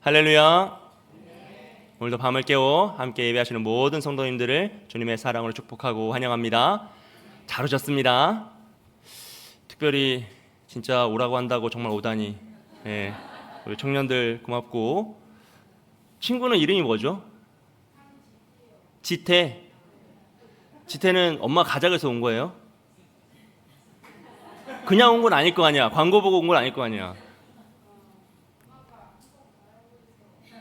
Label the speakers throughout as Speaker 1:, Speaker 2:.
Speaker 1: 할렐루야. 오늘도 밤을 깨워 함께 예배하시는 모든 성도님들을 주님의 사랑으로 축복하고 환영합니다. 잘 오셨습니다. 특별히 진짜 오라고 한다고 정말 오다니. 우리 청년들 고맙고. 친구는 이름이 뭐죠? 지태. 지태는 엄마 가자 그래서 온 거예요? 그냥 온 건 아닐 거 아니야. 광고 보고 온 건 아닐 거 아니야.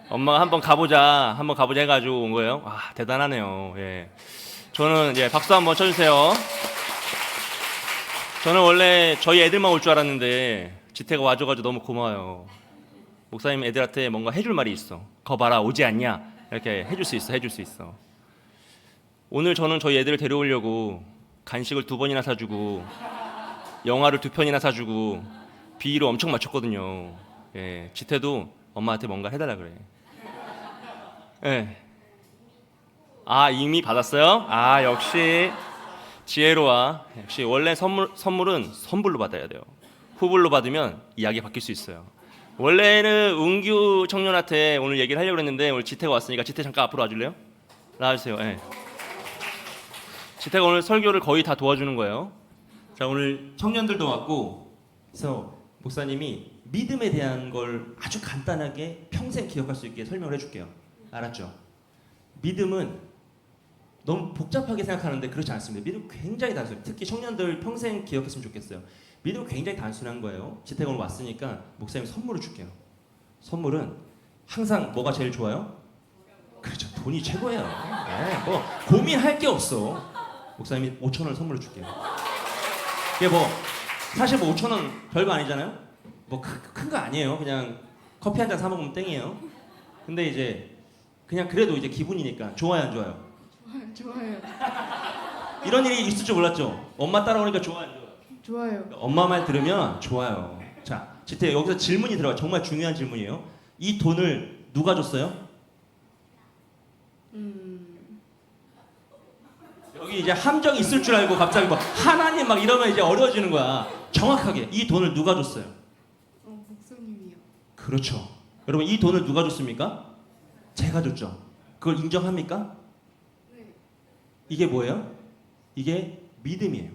Speaker 1: 엄마가 한번 가보자 해가지고 온 거예요. 와, 대단하네요. 저는 박수 한번 쳐주세요. 저는 원래 저희 애들만 올 줄 알았는데 지태가 와줘가지고 너무 고마워요. 목사님 애들한테 뭔가 해줄 말이 있어. 거 봐라, 오지 않냐? 이렇게 해줄 수 있어. 오늘 저는 저희 애들을 데려오려고 간식을 2번이나 사주고 영화를 2편이나 사주고 비위를 엄청 맞췄거든요. 지태도 엄마한테 뭔가 해달라 그래. 이미 받았어요? 역시 지혜로워. 역시 원래 선물은 선불로 받아야 돼요. 후불로 받으면 이야기 바뀔 수 있어요. 원래는 은규 청년한테 오늘 얘기를 하려고 했는데 오늘 지태가 왔으니까 지태 잠깐 앞으로 와줄래요? 나와주세요. 지태가 오늘 설교를 거의 다 도와주는 거예요. 자, 오늘 청년들도 왔고, 그래서 목사님이 믿음에 대한 걸 아주 간단하게 평생 기억할 수 있게 설명을 해줄게요. 알았죠? 믿음은 너무 복잡하게 생각하는데 그렇지 않습니다. 믿음 굉장히 단순해요. 특히 청년들 평생 기억했으면 좋겠어요. 믿음은 굉장히 단순한 거예요. 지태가 오늘 왔으니까 목사님 선물을 줄게요. 선물은 항상 뭐가 제일 좋아요? 그렇죠. 돈이 최고예요. 뭐 고민할 게 없어. 목사님이 5,000원을 선물로 줄게요. 이게 사실 5,000원 별거 아니잖아요. 큰 거 아니에요. 그냥 커피 한 잔 사 먹으면 땡이에요. 근데 이제 그냥 그래도 이제 기분이니까 좋아요, 안 좋아요?
Speaker 2: 좋아요.
Speaker 1: 이런 일이 있을 줄 몰랐죠? 엄마 따라오니까 좋아요, 안 좋아요?
Speaker 2: 좋아요.
Speaker 1: 엄마 말 들으면 좋아요. 자, 지태 여기서 질문이 들어가. 정말 중요한 질문이에요. 이 돈을 누가 줬어요? 여기 이제 함정이 있을 줄 알고 갑자기 하나님 막 이러면 이제 어려워지는 거야. 정확하게 이 돈을 누가 줬어요?
Speaker 2: 목사님이요.
Speaker 1: 그렇죠. 여러분, 이 돈을 누가 줬습니까? 제가 줬죠. 그걸 인정합니까?
Speaker 2: 네.
Speaker 1: 이게 뭐예요? 이게 믿음이에요.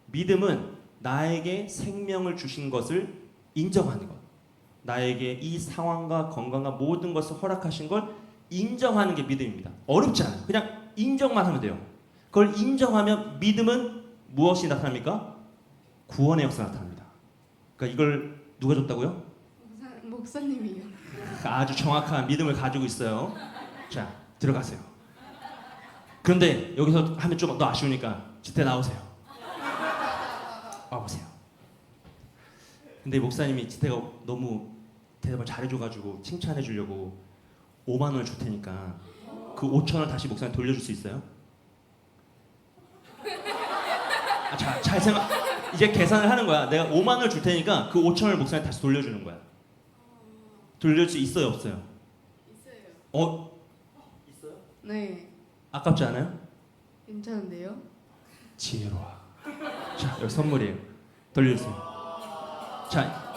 Speaker 1: 믿음은 나에게 생명을 주신 것을 인정하는 것. 나에게 이 상황과 건강과 모든 것을 허락하신 걸 인정하는 게 믿음입니다. 어렵지 않아요. 그냥 인정만 하면 돼요. 그걸 인정하면 믿음은 무엇이 나타납니까? 구원의 역사가 나타납니다. 그러니까 이걸 누가 줬다고요?
Speaker 2: 목사님이요.
Speaker 1: 아주 정확한 믿음을 가지고 있어요. 자, 들어가세요. 그런데 여기서 하면 좀 더 아쉬우니까 지태 나오세요. 와보세요. 근데 목사님이 지태가 너무 대답을 잘해줘가지고 칭찬해주려고 5만 원을 줄 테니까 그 5,000원 다시 목사님 돌려줄 수 있어요? 잘 생각. 이제 계산을 하는 거야. 내가 5만 원을 줄 테니까 그 5,000원을 목사님 다시 돌려주는 거야. 돌릴 수 있어요, 없어요?
Speaker 2: 있어요.
Speaker 1: 있어요?
Speaker 2: 네.
Speaker 1: 아깝지 않아요?
Speaker 2: 괜찮은데요?
Speaker 1: 지혜로워. 자, 여기 선물이에요. 돌려주세요. 자,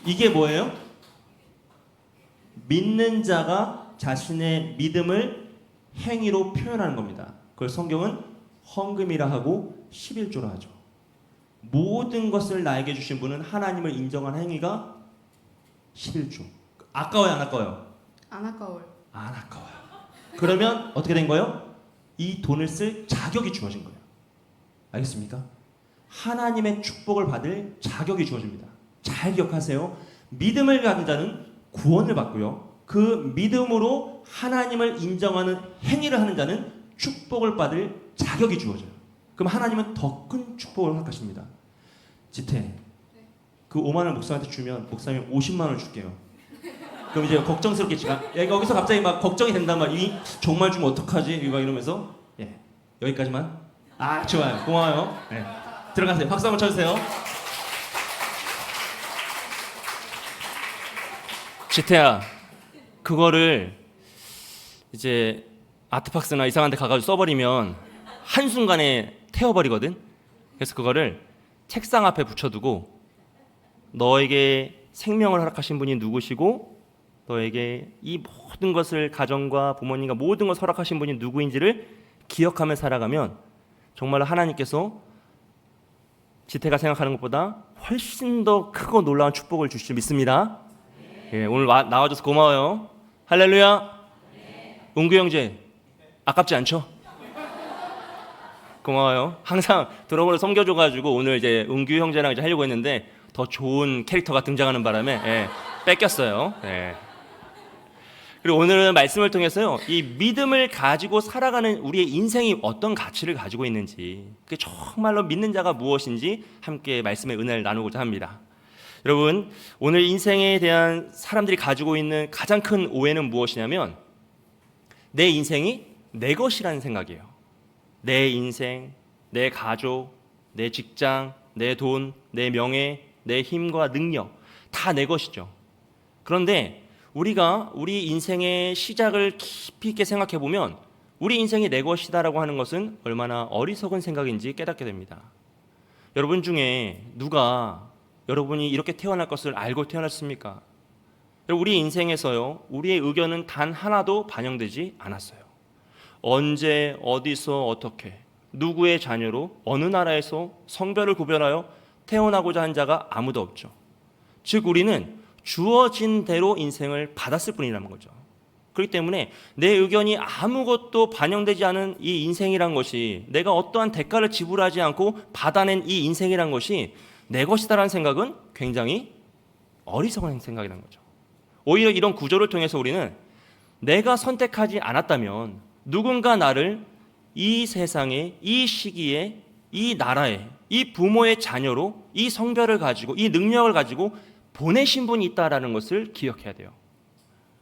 Speaker 1: 이게 뭐예요? 믿는 자가 자신의 믿음을 행위로 표현하는 겁니다. 그걸 성경은 헌금이라 하고 11조라 하죠. 모든 것을 나에게 주신 분은 하나님을 인정한 행위가 11조. 아까워요, 안 아까워요?
Speaker 2: 안 아까워요.
Speaker 1: 안 아까워요. 그러면 어떻게 된 거예요? 이 돈을 쓸 자격이 주어진 거예요. 알겠습니까? 하나님의 축복을 받을 자격이 주어집니다. 잘 기억하세요. 믿음을 가진 자는 구원을 받고요. 그 믿음으로 하나님을 인정하는 행위를 하는 자는 축복을 받을 자격이 주어져요. 그럼 하나님은 더 큰 축복을 허락하십니다. 지태, 그 5만 원 목사한테 주면 목사님 50만 원을 줄게요. 그럼 이제 걱정스럽겠지만 여기서 갑자기 막 걱정이 된단 말이야. 정말 주면 어떡하지? 이러면서 여기까지만. 좋아요. 고마워요. 들어가세요. 박수 한번 쳐주세요. 지태야, 그거를 이제 아트박스나 이상한 데 가가지고 써버리면 한순간에 태워버리거든. 그래서 그거를 책상 앞에 붙여두고 너에게 생명을 허락하신 분이 누구시고 너에게 이 모든 것을 가정과 부모님과 모든 것을 허락하신 분이 누구인지를 기억하며 살아가면 정말로 하나님께서 지태가 생각하는 것보다 훨씬 더 크고 놀라운 축복을 주실 줄 믿습니다. 예, 오늘 나와줘서 고마워요. 할렐루야. 은규 형제 아깝지 않죠? 고마워요. 항상 드럼으로 섬겨줘가지고 오늘 이제 은규 형제랑 이제 하려고 했는데 더 좋은 캐릭터가 등장하는 바람에 뺏겼어요. 그리고 오늘은 말씀을 통해서요, 이 믿음을 가지고 살아가는 우리의 인생이 어떤 가치를 가지고 있는지, 그게 정말로 믿는 자가 무엇인지 함께 말씀의 은혜를 나누고자 합니다. 여러분, 오늘 인생에 대한 사람들이 가지고 있는 가장 큰 오해는 무엇이냐면 내 인생이 내 것이라는 생각이에요. 내 인생, 내 가족, 내 직장, 내 돈, 내 명예, 내 힘과 능력 다 내 것이죠. 그런데 우리가 우리 인생의 시작을 깊이 있게 생각해 보면 우리 인생이 내 것이다라고 하는 것은 얼마나 어리석은 생각인지 깨닫게 됩니다. 여러분 중에 누가 여러분이 이렇게 태어날 것을 알고 태어났습니까? 우리 인생에서요, 우리의 의견은 단 하나도 반영되지 않았어요. 언제, 어디서, 어떻게, 누구의 자녀로, 어느 나라에서 성별을 구별하여 태어나고자 한 자가 아무도 없죠. 즉 우리는 주어진 대로 인생을 받았을 뿐이라는 거죠. 그렇기 때문에 내 의견이 아무것도 반영되지 않은 이 인생이란 것이, 내가 어떠한 대가를 지불하지 않고 받아낸 이 인생이란 것이 내 것이다라는 생각은 굉장히 어리석은 생각이라는 거죠. 오히려 이런 구조를 통해서 우리는 내가 선택하지 않았다면 누군가 나를 이 세상에, 이 시기에, 이 나라에, 이 부모의 자녀로 이 성별을 가지고, 이 능력을 가지고 보내신 분이 있다라는 것을 기억해야 돼요.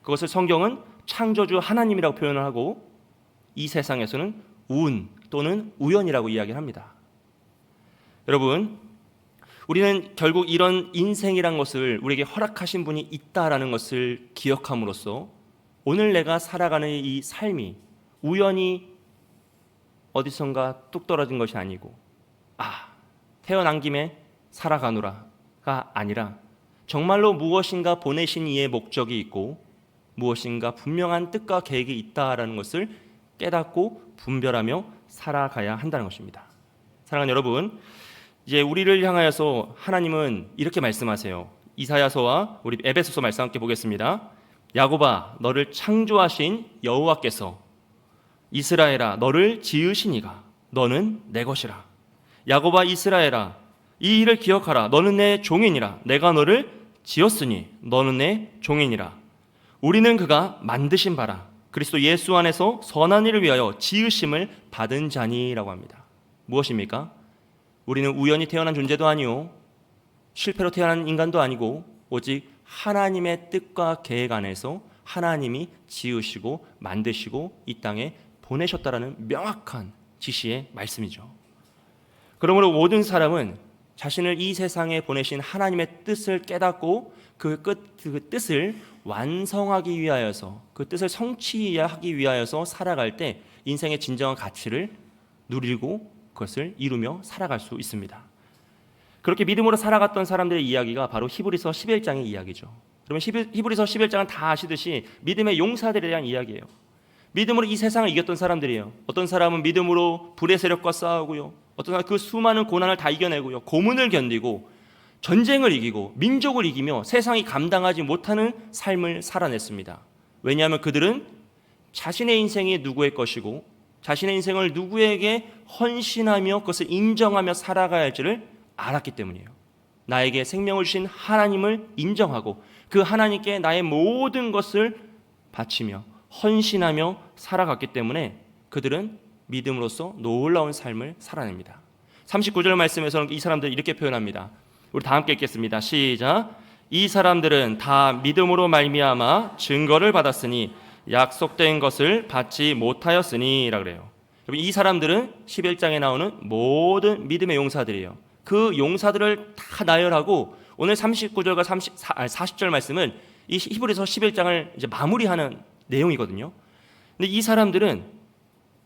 Speaker 1: 그것을 성경은 창조주 하나님이라고 표현을 하고 이 세상에서는 운 또는 우연이라고 이야기를 합니다. 여러분, 우리는 결국 이런 인생이란 것을 우리에게 허락하신 분이 있다라는 것을 기억함으로써 오늘 내가 살아가는 이 삶이 우연히 어디선가 뚝 떨어진 것이 아니고 태어난 김에 살아가노라가 아니라 정말로 무엇인가 보내신 이의 목적이 있고 무엇인가 분명한 뜻과 계획이 있다라는 것을 깨닫고 분별하며 살아가야 한다는 것입니다. 사랑하는 여러분, 이제 우리를 향하여서 하나님은 이렇게 말씀하세요. 이사야서와 우리 에베소서 말씀 함께 보겠습니다. 야곱아, 너를 창조하신 여호와께서 이스라엘아, 너를 지으시니가 너는 내 것이라. 야곱아, 이스라엘아, 이 일을 기억하라. 너는 내 종이니라. 내가 너를 지었으니 너는 내 종이니라. 우리는 그가 만드신 바라. 그리스도 예수 안에서 선한 일을 위하여 지으심을 받은 자니라고 합니다. 무엇입니까? 우리는 우연히 태어난 존재도 아니요, 실패로 태어난 인간도 아니고 오직 하나님의 뜻과 계획 안에서 하나님이 지으시고 만드시고 이 땅에 보내셨다라는 명확한 지시의 말씀이죠. 그러므로 모든 사람은 자신을 이 세상에 보내신 하나님의 뜻을 깨닫고 그 뜻을 완성하기 위하여서, 그 뜻을 성취하기 위하여서 살아갈 때 인생의 진정한 가치를 누리고 그것을 이루며 살아갈 수 있습니다. 그렇게 믿음으로 살아갔던 사람들의 이야기가 바로 히브리서 11장의 이야기죠. 그러면 히브리서 11장은 다 아시듯이 믿음의 용사들에 대한 이야기예요. 믿음으로 이 세상을 이겼던 사람들이에요. 어떤 사람은 믿음으로 불의 세력과 싸우고요, 어떤 사람은 그 수많은 고난을 다 이겨내고요, 고문을 견디고 전쟁을 이기고 민족을 이기며 세상이 감당하지 못하는 삶을 살아냈습니다. 왜냐하면 그들은 자신의 인생이 누구의 것이고 자신의 인생을 누구에게 헌신하며 그것을 인정하며 살아가야 할지를 알았기 때문이에요. 나에게 생명을 주신 하나님을 인정하고 그 하나님께 나의 모든 것을 바치며 헌신하며 살아갔기 때문에 그들은 믿음으로써 놀라운 삶을 살아냅니다. 39절 말씀에서는 이 사람들을 이렇게 표현합니다. 우리 다 함께 읽겠습니다. 시작. 이 사람들은 다 믿음으로 말미암아 증거를 받았으니 약속된 것을 받지 못하였으니 라 그래요. 이 사람들은 11장에 나오는 모든 믿음의 용사들이에요. 그 용사들을 다 나열하고 오늘 39절과 40절 말씀은 이 히브리서 11장을 이제 마무리하는 내용이거든요. 근데 이 사람들은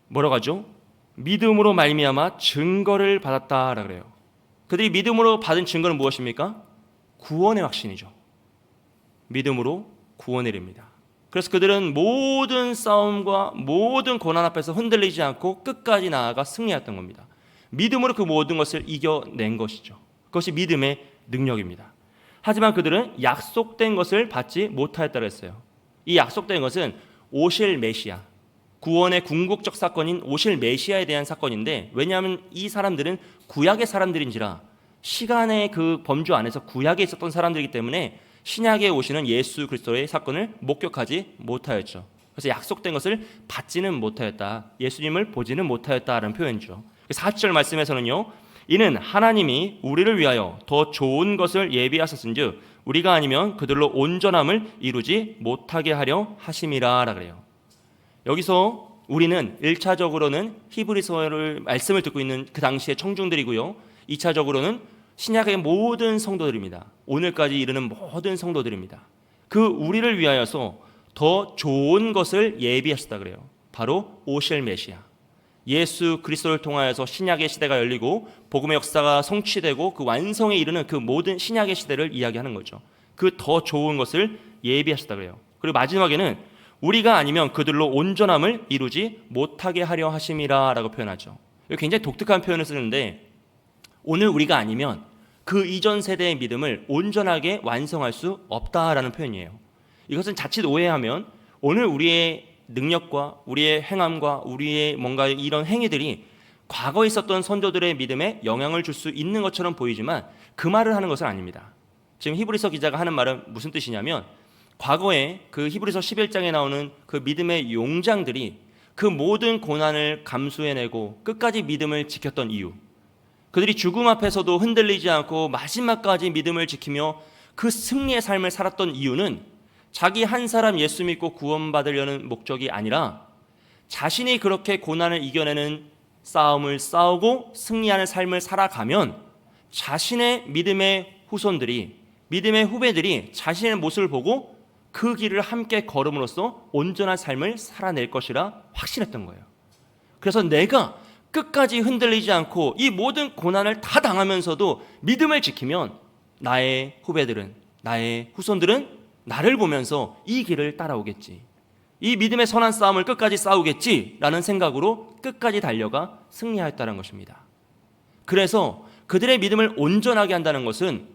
Speaker 1: 뭐라고 하죠? 믿음으로 말미암아 증거를 받았다라 그래요. 그들이 믿음으로 받은 증거는 무엇입니까? 구원의 확신이죠. 믿음으로 구원을 이룹니다. 그래서 그들은 모든 싸움과 모든 고난 앞에서 흔들리지 않고 끝까지 나아가 승리했던 겁니다. 믿음으로 그 모든 것을 이겨낸 것이죠. 그것이 믿음의 능력입니다. 하지만 그들은 약속된 것을 받지 못하였다고 했어요. 이 약속된 것은 오실 메시아, 구원의 궁극적 사건인 오실 메시아에 대한 사건인데, 왜냐하면 이 사람들은 구약의 사람들인지라 시간의 그 범주 안에서 구약에 있었던 사람들이기 때문에 신약에 오시는 예수 그리스도의 사건을 목격하지 못하였죠. 그래서 약속된 것을 받지는 못하였다, 예수님을 보지는 못하였다라는 표현이죠. 4절 말씀에서는요, 이는 하나님이 우리를 위하여 더 좋은 것을 예비하셨은즉 우리가 아니면 그들로 온전함을 이루지 못하게 하려 하심이라 그래요. 여기서 우리는 1차적으로는 히브리서를 말씀을 듣고 있는 그 당시의 청중들이고요, 2차적으로는 신약의 모든 성도들입니다. 오늘까지 이르는 모든 성도들입니다. 그 우리를 위하여서 더 좋은 것을 예비하셨다 그래요. 바로 오실 메시아, 예수 그리스도를 통하여서 신약의 시대가 열리고 복음의 역사가 성취되고 그 완성에 이르는 그 모든 신약의 시대를 이야기하는 거죠. 그 더 좋은 것을 예비하셨다 그래요. 그리고 마지막에는 우리가 아니면 그들로 온전함을 이루지 못하게 하려 하심이라 라고 표현하죠. 굉장히 독특한 표현을 쓰는데, 오늘 우리가 아니면 그 이전 세대의 믿음을 온전하게 완성할 수 없다라는 표현이에요. 이것은 자칫 오해하면 오늘 우리의 능력과 우리의 행함과 우리의 뭔가 이런 행위들이 과거에 있었던 선조들의 믿음에 영향을 줄 수 있는 것처럼 보이지만 그 말을 하는 것은 아닙니다. 지금 히브리서 기자가 하는 말은 무슨 뜻이냐면, 과거에 그 히브리서 11장에 나오는 그 믿음의 용장들이 그 모든 고난을 감수해내고 끝까지 믿음을 지켰던 이유, 그들이 죽음 앞에서도 흔들리지 않고 마지막까지 믿음을 지키며 그 승리의 삶을 살았던 이유는 자기 한 사람 예수 믿고 구원받으려는 목적이 아니라 자신이 그렇게 고난을 이겨내는 싸움을 싸우고 승리하는 삶을 살아가면 자신의 믿음의 후손들이, 믿음의 후배들이 자신의 모습을 보고 그 길을 함께 걸음으로써 온전한 삶을 살아낼 것이라 확신했던 거예요. 그래서 내가 끝까지 흔들리지 않고 이 모든 고난을 다 당하면서도 믿음을 지키면 나의 후배들은, 나의 후손들은 나를 보면서 이 길을 따라오겠지, 이 믿음의 선한 싸움을 끝까지 싸우겠지라는 생각으로 끝까지 달려가 승리하였다는 것입니다. 그래서 그들의 믿음을 온전하게 한다는 것은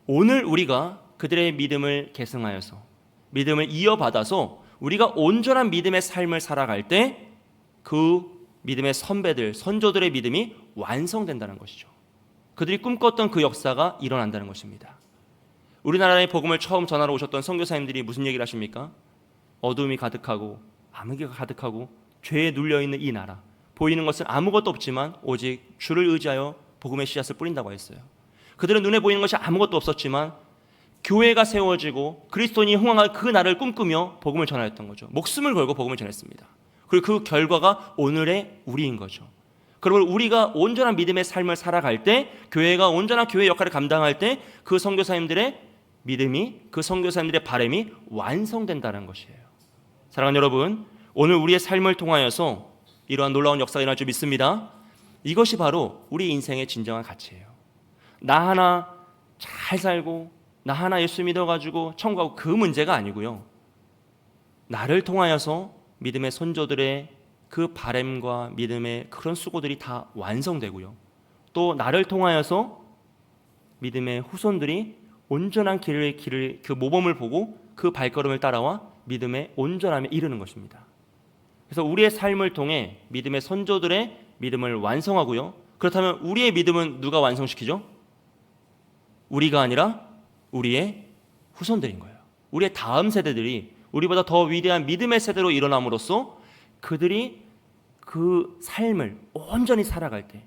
Speaker 1: 오늘 우리가 그들의 믿음을 계승하여서 믿음을 이어받아서 우리가 온전한 믿음의 삶을 살아갈 때 그 믿음의 선배들, 선조들의 믿음이 완성된다는 것이죠. 그들이 꿈꿨던 그 역사가 일어난다는 것입니다. 우리나라의 복음을 처음 전하러 오셨던 선교사님들이 무슨 얘기를 하십니까? 어둠이 가득하고 암흑이가 가득하고 죄에 눌려있는 이 나라, 보이는 것은 아무것도 없지만 오직 주를 의지하여 복음의 씨앗을 뿌린다고 했어요. 그들은 눈에 보이는 것이 아무것도 없었지만 교회가 세워지고 그리스도인이 흥황할 그 날을 꿈꾸며 복음을 전하였던 거죠. 목숨을 걸고 복음을 전했습니다. 그리고 그 결과가 오늘의 우리인 거죠. 그러면 우리가 온전한 믿음의 삶을 살아갈 때, 교회가 온전한 교회 역할을 감당할 때 그 선교사님들의 믿음이, 그 선교사님들의 바람이 완성된다는 것이에요. 사랑하는 여러분, 오늘 우리의 삶을 통하여서 이러한 놀라운 역사가 일어날 줄 믿습니다. 이것이 바로 우리 인생의 진정한 가치예요. 나 하나 잘 살고 나 하나 예수 믿어가지고 천국 가고 그 문제가 아니고요, 나를 통하여서 믿음의 선조들의 그 바램과 믿음의 그런 수고들이 다 완성되고요, 또 나를 통하여서 믿음의 후손들이 온전한 길을 그 모범을 보고 그 발걸음을 따라와 믿음의 온전함에 이르는 것입니다. 그래서 우리의 삶을 통해 믿음의 선조들의 믿음을 완성하고요, 그렇다면 우리의 믿음은 누가 완성시키죠? 우리가 아니라 우리의 후손들인 거예요. 우리의 다음 세대들이 우리보다 더 위대한 믿음의 세대로 일어남으로써 그들이 그 삶을 온전히 살아갈 때,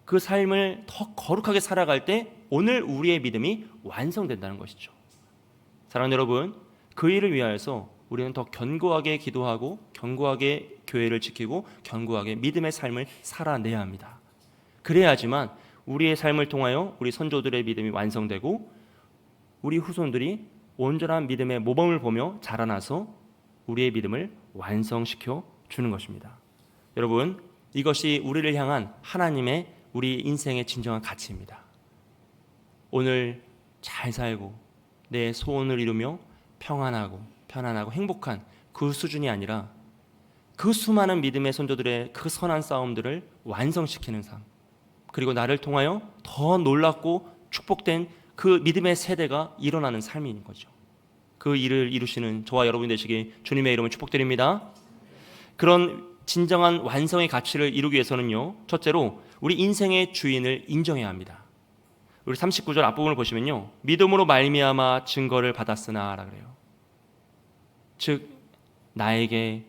Speaker 1: 그 삶을 더 거룩하게 살아갈 때 오늘 우리의 믿음이 완성된다는 것이죠. 사랑하는 여러분, 그 일을 위하여서 우리는 더 견고하게 기도하고 견고하게 교회를 지키고 견고하게 믿음의 삶을 살아내야 합니다. 그래야지만 우리의 삶을 통하여 우리 선조들의 믿음이 완성되고 우리 후손들이 온전한 믿음의 모범을 보며 자라나서 우리의 믿음을 완성시켜 주는 것입니다. 여러분, 이것이 우리를 향한 하나님의 우리 인생의 진정한 가치입니다. 오늘 잘 살고 내 소원을 이루며 평안하고 편안하고 행복한 그 수준이 아니라 그 수많은 믿음의 선조들의 그 선한 싸움들을 완성시키는 삶, 그리고 나를 통하여 더 놀랍고 축복된 그 믿음의 세대가 일어나는 삶인 거죠. 그 일을 이루시는 저와 여러분이 되시길 주님의 이름으로 축복드립니다. 그런 진정한 완성의 가치를 이루기 위해서는요, 첫째로 우리 인생의 주인을 인정해야 합니다. 우리 39절 앞부분을 보시면요, 믿음으로 말미암아 증거를 받았으나라 그래요. 즉 나에게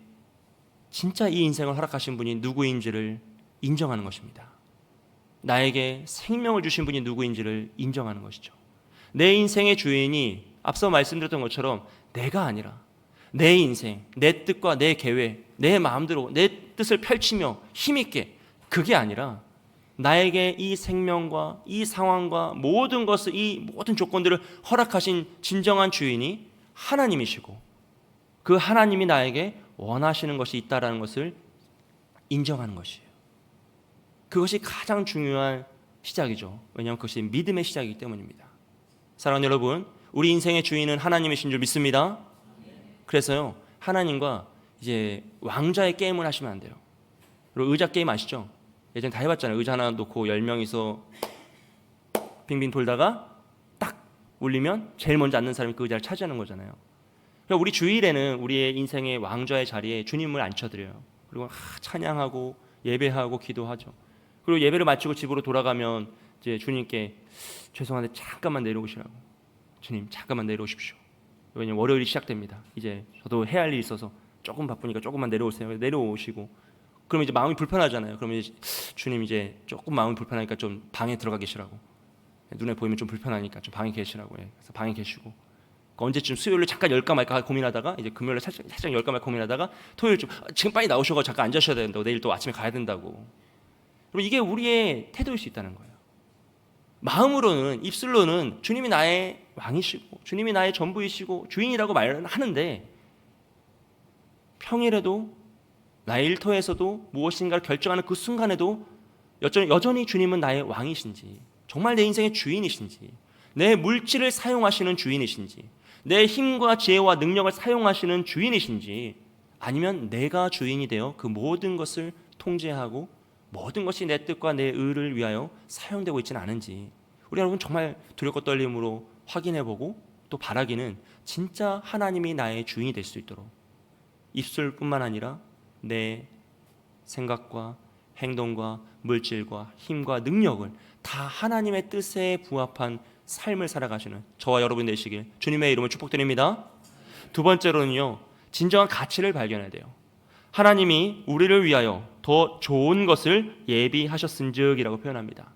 Speaker 1: 진짜 이 인생을 허락하신 분이 누구인지를 인정하는 것입니다. 나에게 생명을 주신 분이 누구인지를 인정하는 것이죠. 내 인생의 주인이 앞서 말씀드렸던 것처럼 내가 아니라 내 인생, 내 뜻과 내 계획, 내 마음대로 내 뜻을 펼치며 힘있게, 그게 아니라 나에게 이 생명과 이 상황과 모든 것을, 이 모든 조건들을 허락하신 진정한 주인이 하나님이시고 그 하나님이 나에게 원하시는 것이 있다라는 것을 인정하는 것이에요. 그것이 가장 중요한 시작이죠. 왜냐하면 그것이 믿음의 시작이기 때문입니다. 사랑하는 여러분, 우리 인생의 주인은 하나님이신 줄 믿습니다. 그래서요, 하나님과 이제 왕좌의 게임을 하시면 안 돼요. 그리고 의자 게임 아시죠? 예전에 다 해봤잖아요. 의자 하나 놓고 10명이서 빙빙 돌다가 딱 울리면 제일 먼저 앉는 사람이 그 의자를 차지하는 거잖아요. 그러니까 우리 주일에는 우리의 인생의 왕좌의 자리에 주님을 앉혀드려요. 그리고 찬양하고 예배하고 기도하죠. 그리고 예배를 마치고 집으로 돌아가면 이제 주님께 죄송한데 잠깐만 내려오시라고. 주님 잠깐만 내려오십시오. 왜냐면 월요일이 시작됩니다. 이제 저도 해야 할 일이 있어서 조금 바쁘니까 조금만 내려오세요. 내려오시고 그러면 이제 마음이 불편하잖아요. 그러면 이제 주님 이제 조금 마음이 불편하니까 좀 방에 들어가 계시라고. 눈에 보이면 좀 불편하니까 좀 방에 계시라고. 그래서 방에 계시고 언제쯤 수요일에 잠깐 열까 말까 고민하다가 이제 금요일에 살짝 열까 말까 고민하다가 토요일 좀 지금 빨리 나오셔서 잠깐 앉으셔야 된다고. 내일 또 아침에 가야 된다고. 그럼 이게 우리의 태도일 수 있다는 거예요. 마음으로는, 입술로는 주님이 나의 왕이시고 주님이 나의 전부이시고 주인이라고 말은 하는데 평일에도 나의 일터에서도 무엇인가를 결정하는 그 순간에도 여전히 주님은 나의 왕이신지, 정말 내 인생의 주인이신지, 내 물질을 사용하시는 주인이신지, 내 힘과 지혜와 능력을 사용하시는 주인이신지, 아니면 내가 주인이 되어 그 모든 것을 통제하고 모든 것이 내 뜻과 내 의를 위하여 사용되고 있지는 않은지, 우리 여러분 정말 두렵고 떨림으로 확인해보고 또 바라기는 진짜 하나님이 나의 주인이 될 수 있도록 입술뿐만 아니라 내 생각과 행동과 물질과 힘과 능력을 다 하나님의 뜻에 부합한 삶을 살아가시는 저와 여러분 되시길 주님의 이름으로 축복드립니다. 두 번째로는요, 진정한 가치를 발견해야 돼요. 하나님이 우리를 위하여 더 좋은 것을 예비하셨은즉이라고 표현합니다.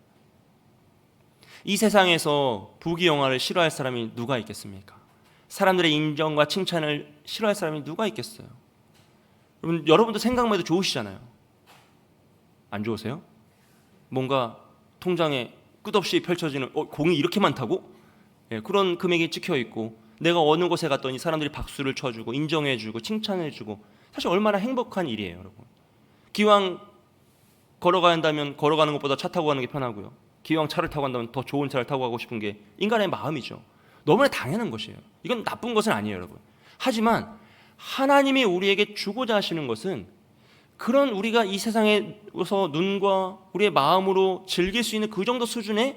Speaker 1: 이 세상에서 부귀영화를 싫어할 사람이 누가 있겠습니까? 사람들의 인정과 칭찬을 싫어할 사람이 누가 있겠어요? 여러분도 생각만 해도 좋으시잖아요. 안 좋으세요? 뭔가 통장에 끝없이 펼쳐지는 공이 이렇게 많다고? 그런 금액이 찍혀있고 내가 어느 곳에 갔더니 사람들이 박수를 쳐주고 인정해주고 칭찬해주고, 사실 얼마나 행복한 일이에요. 여러분, 기왕 걸어가야 한다면 걸어가는 것보다 차 타고 가는 게 편하고요, 기왕 차를 타고 간다면 더 좋은 차를 타고 가고 싶은 게 인간의 마음이죠. 너무나 당연한 것이에요. 이건 나쁜 것은 아니에요, 여러분. 하지만 하나님이 우리에게 주고자 하시는 것은 그런 우리가 이 세상에서 눈과 우리의 마음으로 즐길 수 있는 그 정도 수준의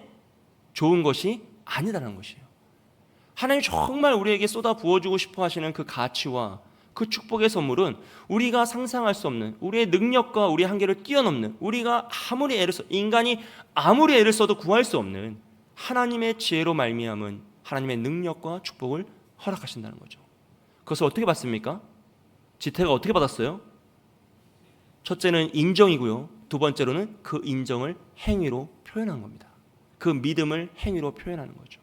Speaker 1: 좋은 것이 아니다라는 것이에요. 하나님이 정말 우리에게 쏟아 부어주고 싶어 하시는 그 가치와 그 축복의 선물은 우리가 상상할 수 없는, 우리의 능력과 우리의 한계를 뛰어넘는, 우리가 아무리 애를 써, 인간이 아무리 애를 써도 구할 수 없는 하나님의 지혜로 말미암은 하나님의 능력과 축복을 허락하신다는 거죠. 그것을 어떻게 받습니까? 지태가 어떻게 받았어요? 첫째는 인정이고요, 두 번째로는 그 인정을 행위로 표현한 겁니다. 그 믿음을 행위로 표현하는 거죠.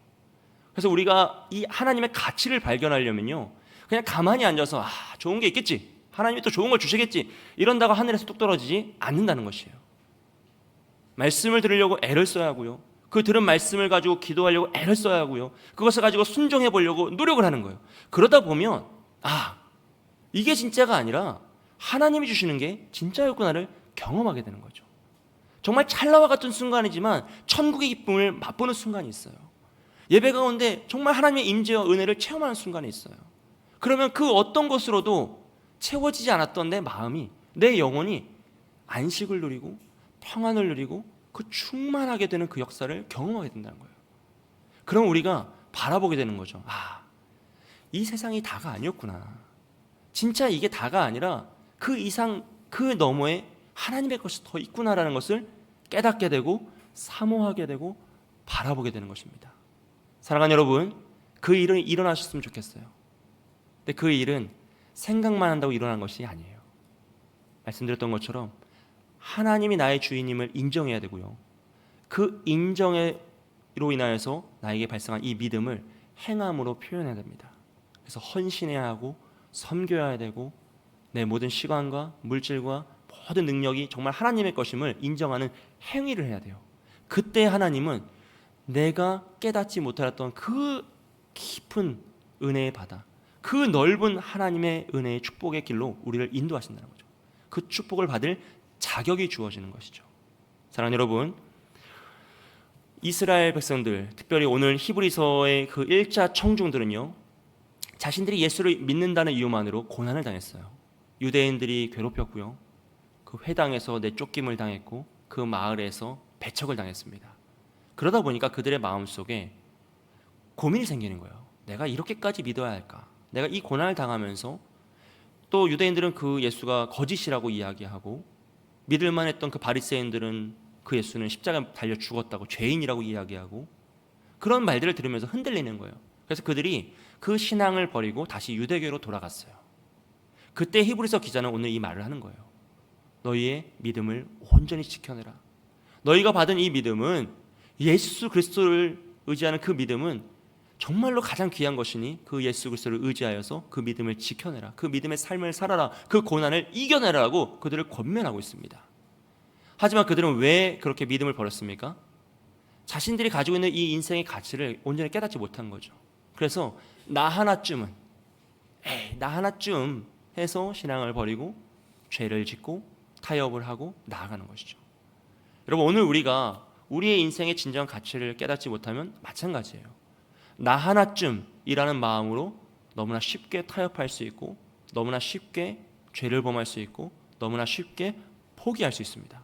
Speaker 1: 그래서 우리가 이 하나님의 가치를 발견하려면요, 그냥 가만히 앉아서 좋은 게 있겠지, 하나님이 또 좋은 걸 주시겠지 이런다고 하늘에서 뚝 떨어지지 않는다는 것이에요. 말씀을 들으려고 애를 써야 하고요, 그 들은 말씀을 가지고 기도하려고 애를 써야 하고요, 그것을 가지고 순종해 보려고 노력을 하는 거예요. 그러다 보면 이게 진짜가 아니라 하나님이 주시는 게 진짜였구나를 경험하게 되는 거죠. 정말 찰나와 같은 순간이지만 천국의 기쁨을 맛보는 순간이 있어요. 예배 가운데 정말 하나님의 임재와 은혜를 체험하는 순간이 있어요.
Speaker 3: 그러면 그 어떤 것으로도 채워지지 않았던 내 마음이, 내 영혼이 안식을 누리고 평안을 누리고 그 충만하게 되는 그 역사를 경험하게 된다는 거예요. 그럼 우리가 바라보게 되는 거죠. 이 세상이 다가 아니었구나. 진짜 이게 다가 아니라 그 이상, 그 너머에 하나님의 것이 더 있구나라는 것을 깨닫게 되고 사모하게 되고 바라보게 되는 것입니다. 사랑하는 여러분, 그 일은 일어나셨으면 좋겠어요. 근데 그 일은 생각만 한다고 일어난 것이 아니에요. 말씀드렸던 것처럼 하나님이 나의 주인임을 인정해야 되고요, 그 인정으로 인하여서 나에게 발생한 이 믿음을 행함으로 표현해야 됩니다. 그래서 헌신해야 하고 섬겨야 되고 내 모든 시간과 물질과 모든 능력이 정말 하나님의 것임을 인정하는 행위를 해야 돼요. 그때 하나님은 내가 깨닫지 못하였던 그 깊은 은혜의 바다, 그 넓은 하나님의 은혜의 축복의 길로 우리를 인도하신다는 거죠. 그 축복을 받을 자격이 주어지는 것이죠. 사랑하는 여러분, 이스라엘 백성들, 특별히 오늘 히브리서의 그 1자 청중들은요, 자신들이 예수를 믿는다는 이유만으로 고난을 당했어요. 유대인들이 괴롭혔고요, 그 회당에서 내쫓김을 당했고 그 마을에서 배척을 당했습니다. 그러다 보니까 그들의 마음속에 고민이 생기는 거예요. 내가 이렇게까지 믿어야 할까? 내가 이 고난을 당하면서, 또 유대인들은 그 예수가 거짓이라고 이야기하고, 믿을만 했던 그 바리새인들은 그 예수는 십자가에 달려 죽었다고 죄인이라고 이야기하고, 그런 말들을 들으면서 흔들리는 거예요. 그래서 그들이 그 신앙을 버리고 다시 유대교로 돌아갔어요. 그때 히브리서 기자는 오늘 이 말을 하는 거예요. 너희의 믿음을 온전히 지켜내라. 너희가 받은 이 믿음은, 예수 그리스도를 의지하는 그 믿음은 정말로 가장 귀한 것이니 그 예수 그리스도를 의지하여서 그 믿음을 지켜내라. 그 믿음의 삶을 살아라. 그 고난을 이겨내라고 그들을 권면하고 있습니다. 하지만 그들은 왜 그렇게 믿음을 버렸습니까? 자신들이 가지고 있는 이 인생의 가치를 온전히 깨닫지 못한 거죠. 그래서 나 하나쯤은, 나 하나쯤 해서 신앙을 버리고 죄를 짓고 타협을 하고 나아가는 것이죠. 여러분, 오늘 우리가 우리의 인생의 진정한 가치를 깨닫지 못하면 마찬가지예요. 나 하나쯤이라는 마음으로 너무나 쉽게 타협할 수 있고, 너무나 쉽게 죄를 범할 수 있고, 너무나 쉽게 포기할 수 있습니다.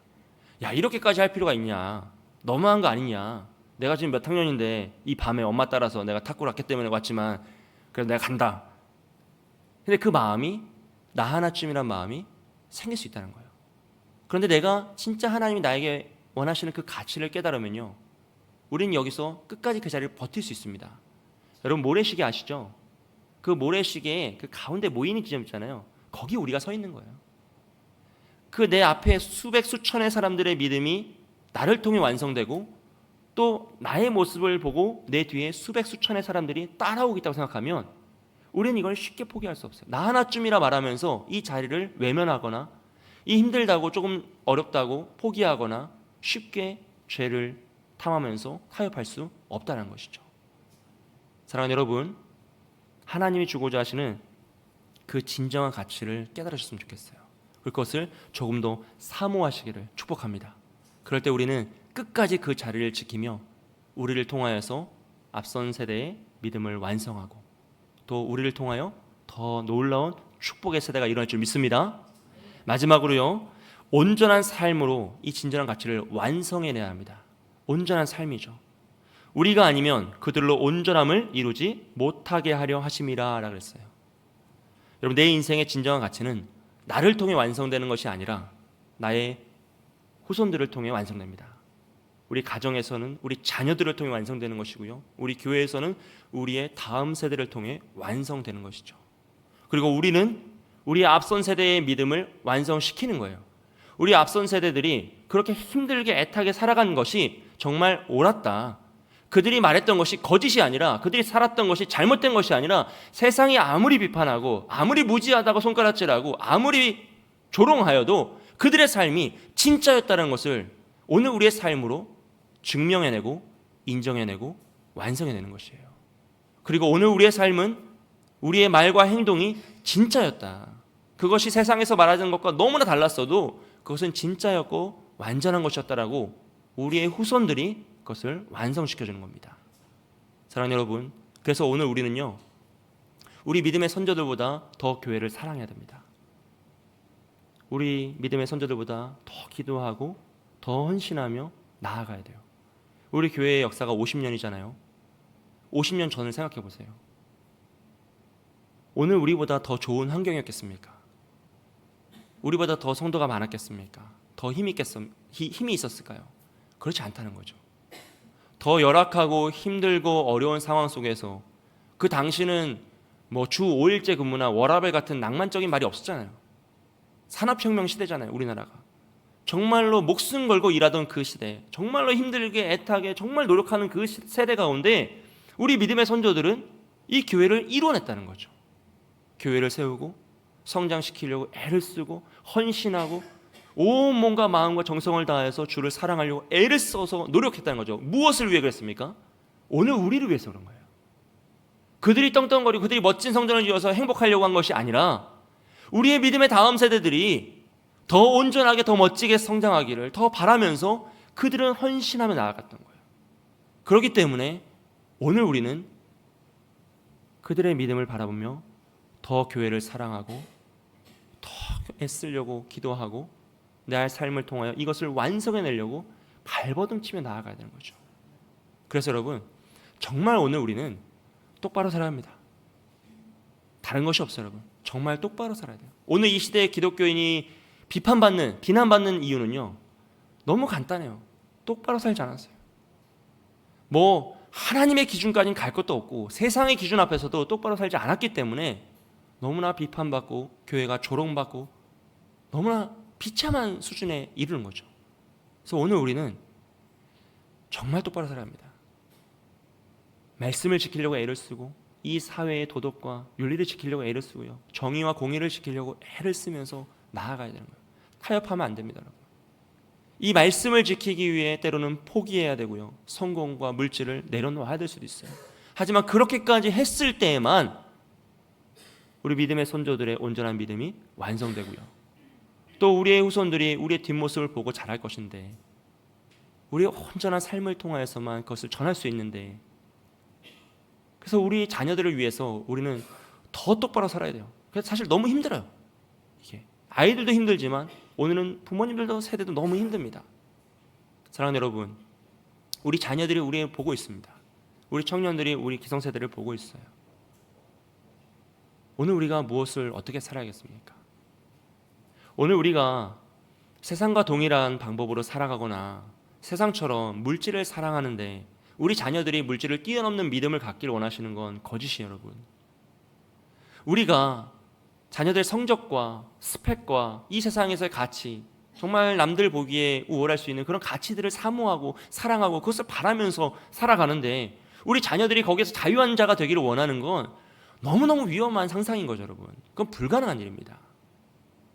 Speaker 3: 야, 이렇게까지 할 필요가 있냐? 너무한 거 아니냐? 내가 지금 몇 학년인데 이 밤에 엄마 따라서 내가 탁구 라켓 때문에 왔지만 그래서 내가 간다. 근데 그 마음이, 나 하나쯤이란 마음이 생길 수 있다는 거예요. 그런데 내가 진짜 하나님이 나에게 원하시는 그 가치를 깨달으면요, 우리는 여기서 끝까지 그 자리를 버틸 수 있습니다. 여러분, 모래시계 아시죠? 그 모래시계에 그 가운데 모이는 지점 있잖아요. 거기 우리가 서 있는 거예요. 그 내 앞에 수백 수천의 사람들의 믿음이 나를 통해 완성되고, 또 나의 모습을 보고 내 뒤에 수백 수천의 사람들이 따라오고 있다고 생각하면 우리는 이걸 쉽게 포기할 수 없어요. 나 하나쯤이라 말하면서 이 자리를 외면하거나, 이 힘들다고 조금 어렵다고 포기하거나 쉽게 죄를 탐하면서 타협할 수 없다는 것이죠. 사랑하는 여러분, 하나님이 주고자 하시는 그 진정한 가치를 깨달으셨으면 좋겠어요. 그것을 조금 더 사모하시기를 축복합니다. 그럴 때 우리는 끝까지 그 자리를 지키며 우리를 통하여서 앞선 세대의 믿음을 완성하고, 또 우리를 통하여 더 놀라운 축복의 세대가 일어날 줄 믿습니다. 마지막으로요, 온전한 삶으로 이 진정한 가치를 완성해내야 합니다. 온전한 삶이죠. 우리가 아니면 그들로 온전함을 이루지 못하게 하려 하심이라 라고 했어요. 여러분, 내 인생의 진정한 가치는 나를 통해 완성되는 것이 아니라 나의 후손들을 통해 완성됩니다. 우리 가정에서는 우리 자녀들을 통해 완성되는 것이고요, 우리 교회에서는 우리의 다음 세대를 통해 완성되는 것이죠. 그리고 우리는 우리의 앞선 세대의 믿음을 완성시키는 거예요. 우리 앞선 세대들이 그렇게 힘들게 애타게 살아간 것이 정말 옳았다. 그들이 말했던 것이 거짓이 아니라, 그들이 살았던 것이 잘못된 것이 아니라, 세상이 아무리 비판하고 아무리 무지하다고 손가락질하고 아무리 조롱하여도 그들의 삶이 진짜였다는 것을 오늘 우리의 삶으로 증명해내고 인정해내고 완성해내는 것이에요. 그리고 오늘 우리의 삶은 우리의 말과 행동이 진짜였다. 그것이 세상에서 말하는 것과 너무나 달랐어도 그것은 진짜였고 완전한 것이었다라고 우리의 후손들이 그것을 완성시켜주는 겁니다. 사랑하는 여러분, 그래서 오늘 우리는요, 우리 믿음의 선조들보다 더 교회를 사랑해야 됩니다. 우리 믿음의 선조들보다 더 기도하고 더 헌신하며 나아가야 돼요. 우리 교회의 역사가 50년이잖아요. 50년 전을 생각해 보세요. 오늘 우리보다 더 좋은 환경이었겠습니까? 우리보다 더 성도가 많았겠습니까? 더 힘이 있었을까요? 그렇지 않다는 거죠. 더 열악하고 힘들고 어려운 상황 속에서 그 당시는 뭐 주 5일제 근무나 워라밸 같은 낭만적인 말이 없었잖아요. 산업혁명 시대잖아요, 우리나라가. 정말로 목숨 걸고 일하던 그 시대, 정말로 힘들게 애타게 정말 노력하는 그 세대 가운데 우리 믿음의 선조들은 이 교회를 이뤄냈다는 거죠. 교회를 세우고 성장시키려고 애를 쓰고 헌신하고 온 몸과 마음과 정성을 다해서 주를 사랑하려고 애를 써서 노력했다는 거죠. 무엇을 위해 그랬습니까? 오늘 우리를 위해서 그런 거예요. 그들이 떵떵거리고 그들이 멋진 성전을 지어서 행복하려고 한 것이 아니라 우리의 믿음의 다음 세대들이 더 온전하게 더 멋지게 성장하기를 더 바라면서 그들은 헌신하며 나아갔던 거예요. 그렇기 때문에 오늘 우리는 그들의 믿음을 바라보며 더 교회를 사랑하고 더 애쓰려고 기도하고 내 삶을 통하여 이것을 완성해내려고 발버둥치며 나아가야 되는 거죠. 그래서 여러분, 정말 오늘 우리는 똑바로 살아야 합니다. 다른 것이 없어요, 여러분. 정말 똑바로 살아야 돼요. 오늘 이 시대의 기독교인이 비난받는 이유는요, 너무 간단해요. 똑바로 살지 않았어요. 뭐 하나님의 기준까지는 갈 것도 없고 세상의 기준 앞에서도 똑바로 살지 않았기 때문에 너무나 비판받고 교회가 조롱받고 너무나 비참한 수준에 이르는 거죠. 그래서 오늘 우리는 정말 똑바로 살아야 합니다. 말씀을 지키려고 애를 쓰고 이 사회의 도덕과 윤리를 지키려고 애를 쓰고요, 정의와 공의를 지키려고 애를 쓰면서 나아가야 되는 거예요. 타협하면 안 됩니다, 여러분. 이 말씀을 지키기 위해 때로는 포기해야 되고요, 성공과 물질을 내려놓아야 될 수도 있어요. 하지만 그렇게까지 했을 때에만 우리 믿음의 선조들의 온전한 믿음이 완성되고요, 또 우리의 후손들이 우리의 뒷모습을 보고 자랄 것인데, 우리의 온전한 삶을 통하여서만 그것을 전할 수 있는데, 그래서 우리 자녀들을 위해서 우리는 더 똑바로 살아야 돼요. 그래서 사실 너무 힘들어요. 이게 아이들도 힘들지만 오늘은 부모님들도 세대도 너무 힘듭니다. 사랑하는 여러분, 우리 자녀들이 우리 보고 있습니다. 우리 청년들이 우리 기성세대를 보고 있어요. 오늘 우리가 무엇을 어떻게 살아야겠습니까? 오늘 우리가 세상과 동일한 방법으로 살아가거나 세상처럼 물질을 사랑하는데 우리 자녀들이 물질을 뛰어넘는 믿음을 갖기를 원하시는 건 거짓이에요, 여러분. 우리가 자녀들의 성적과 스펙과 이 세상에서의 가치, 정말 남들 보기에 우월할 수 있는 그런 가치들을 사모하고 사랑하고 그것을 바라면서 살아가는데, 우리 자녀들이 거기에서 자유한 자가 되기를 원하는 건 너무너무 위험한 상상인 거죠, 여러분. 그건 불가능한 일입니다.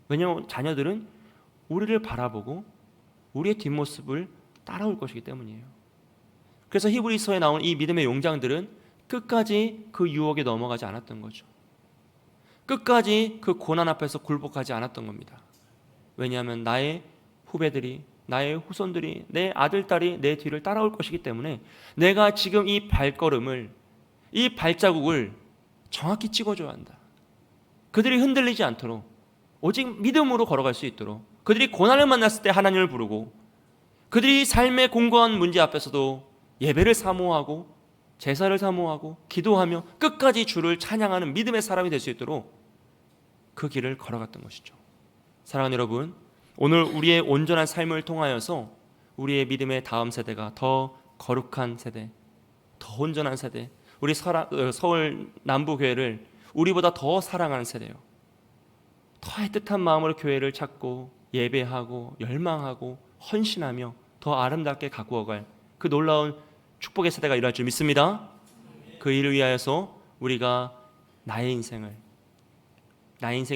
Speaker 3: 왜냐하면 자녀들은 우리를 바라보고 우리의 뒷모습을 따라올 것이기 때문이에요. 그래서 히브리서에 나온 이 믿음의 용장들은 끝까지 그 유혹에 넘어가지 않았던 거죠. 끝까지 그 고난 앞에서 굴복하지 않았던 겁니다. 왜냐하면 나의 후배들이, 나의 후손들이, 내 아들, 딸이 내 뒤를 따라올 것이기 때문에 내가 지금 이 발걸음을, 이 발자국을 정확히 찍어줘야 한다. 그들이 흔들리지 않도록 오직 믿음으로 걸어갈 수 있도록, 그들이 고난을 만났을 때 하나님을 부르고, 그들이 삶의 공고한 문제 앞에서도 예배를 사모하고 제사를 사모하고 기도하며 끝까지 주를 찬양하는 믿음의 사람이 될 수 있도록 그 길을 걸어갔던 것이죠. 사랑하는 여러분, 오늘 우리의 온전한 삶을 통하여서 우리의 믿음의 다음 세대가 더 거룩한 세대, 더 온전한 세대, 우리 서울 남부교회를 우리보다 더 사랑하는 세대요, 더 애틋한 마음으로 교회를 찾고 예배하고 열망하고 헌신하며 더 아름답게 가꾸어갈 그 놀라운 축복의 세대가 일어날 줄 믿습니다. 그 일을 위하여서 우리가 나의 인생의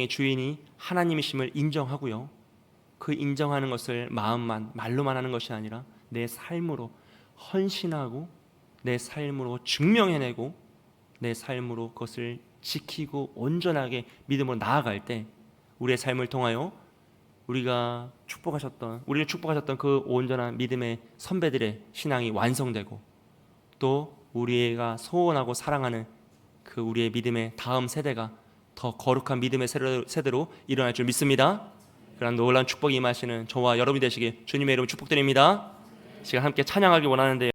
Speaker 3: 주인이 하나님이심을 인정하고요, 그 인정하는 것을 말로만 하는 것이 아니라 내 삶으로 헌신하고 내 삶으로 증명해내고 내 삶으로 그것을 지키고 온전하게 믿음으로 나아갈 때 우리의 삶을 통하여 우리를 축복하셨던 그 온전한 믿음의 선배들의 신앙이 완성되고, 또 우리가 소원하고 사랑하는 그 우리의 믿음의 다음 세대가 더 거룩한 믿음의 세대로 일어날 줄 믿습니다. 그런 놀라운 축복이 임하시는 저와 여러분이 되시길 주님의 이름으로 축복드립니다. 시간 함께 찬양하길 원하는데